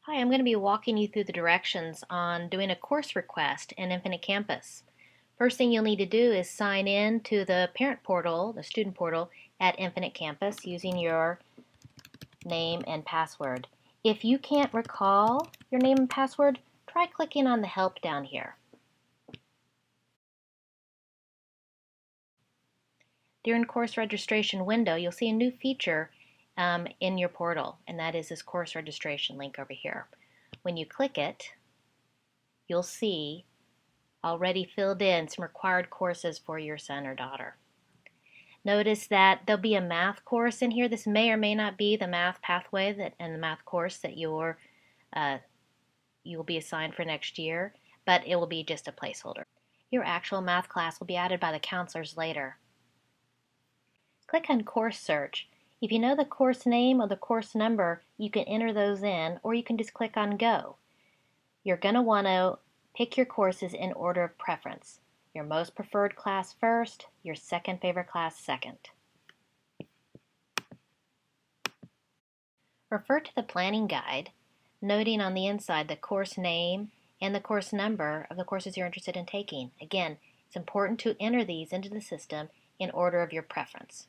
Hi, I'm going to be walking you through the directions on doing a course request in Infinite Campus. First thing you'll need to do is sign in to the parent portal, the student portal at Infinite Campus using your name and password. If you can't recall your name and password, try clicking on the help down here. During course registration window, you'll see a new feature in your portal, and that is this course registration link over here. When you click it, you'll see already filled in some required courses for your son or daughter. Notice that there'll be a math course in here. This may or may not be the math pathway and the math course that you will be assigned for next year, but it will be just a placeholder. Your actual math class will be added by the counselors later. Click on Course Search. If you know the course name or the course number, you can enter those in, or you can just click on Go. You're going to want to pick your courses in order of preference. Your most preferred class first, your second favorite class second. Refer to the planning guide, noting on the inside the course name and the course number of the courses you're interested in taking. Again, it's important to enter these into the system in order of your preference.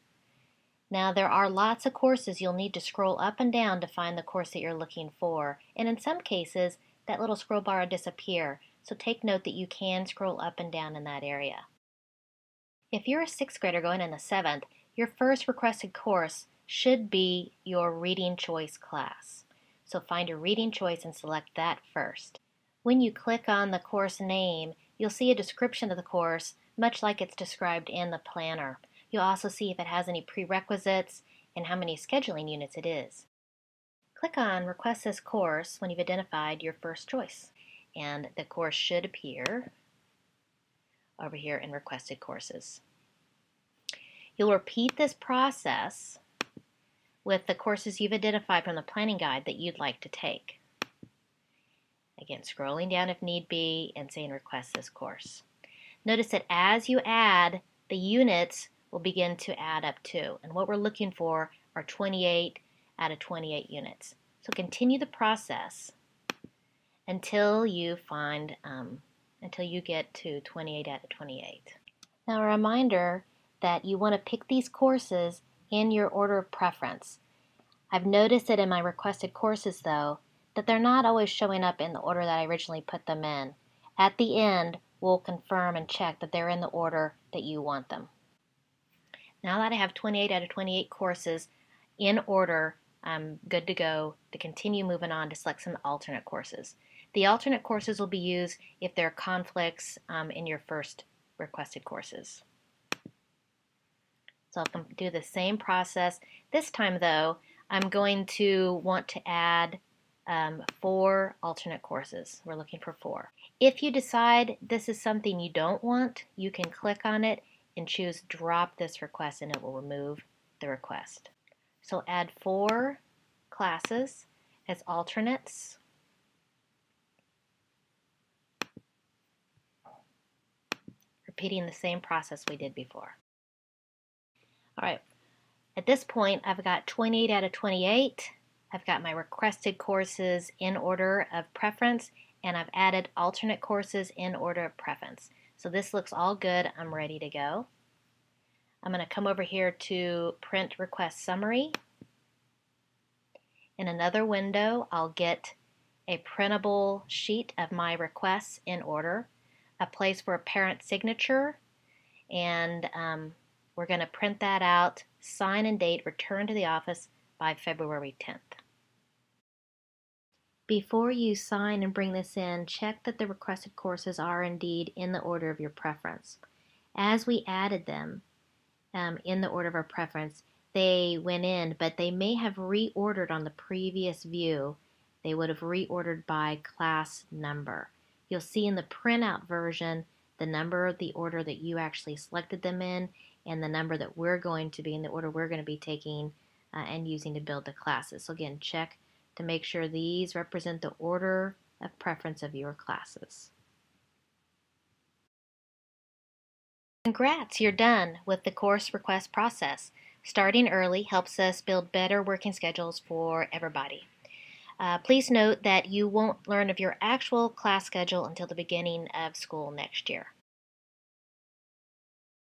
Now, there are lots of courses. You'll need to scroll up and down to find the course that you're looking for, and in some cases, that little scroll bar will disappear, so take note that you can scroll up and down in that area. If you're a 6th grader going in the 7th, your first requested course should be your reading choice class. So find your reading choice and select that first. When you click on the course name, you'll see a description of the course, much like it's described in the planner. You'll also see if it has any prerequisites and how many scheduling units it is. Click on Request this course when you've identified your first choice, and the course should appear over here in Requested Courses. You'll repeat this process with the courses you've identified from the planning guide that you'd like to take. Again, scrolling down if need be and saying Request this course. Notice that as you add, the units will begin to add up too, and what we're looking for are 28 out of 28 units. So continue the process until you get to 28 out of 28. Now, a reminder that you want to pick these courses in your order of preference. I've noticed that in my requested courses, though, that they're not always showing up in the order that I originally put them in. At the end, we'll confirm and check that they're in the order that you want them. Now that I have 28 out of 28 courses in order, I'm good to go to continue moving on to select some alternate courses. The alternate courses will be used if there are conflicts in your first requested courses. So I'll do the same process. This time, though, I'm going to want to add 4 alternate courses. We're looking for 4. If you decide this is something you don't want, you can click on it and choose Drop this request, and it will remove the request. So add 4 classes as alternates. Repeating the same process we did before. All right, at this point I've got 28 out of 28. I've got my requested courses in order of preference, and I've added alternate courses in order of preference. So this looks all good. I'm ready to go. I'm going to come over here to Print Request Summary. In another window, I'll get a printable sheet of my requests in order, a place for a parent signature, and we're going to print that out, sign and date, return to the office by February 10th. Before you sign and bring this in, check that the requested courses are indeed in the order of your preference. As we added them in the order of our preference, they went in, but they may have reordered on the previous view. They would have reordered by class number. You'll see in the printout version the number of the order that you actually selected them in and the number that we're going to be in the order we're going to be taking and using to build the classes. So again, check to make sure these represent the order of preference of your classes. Congrats, you're done with the course request process. Starting early helps us build better working schedules for everybody. Please note that you won't learn of your actual class schedule until the beginning of school next year.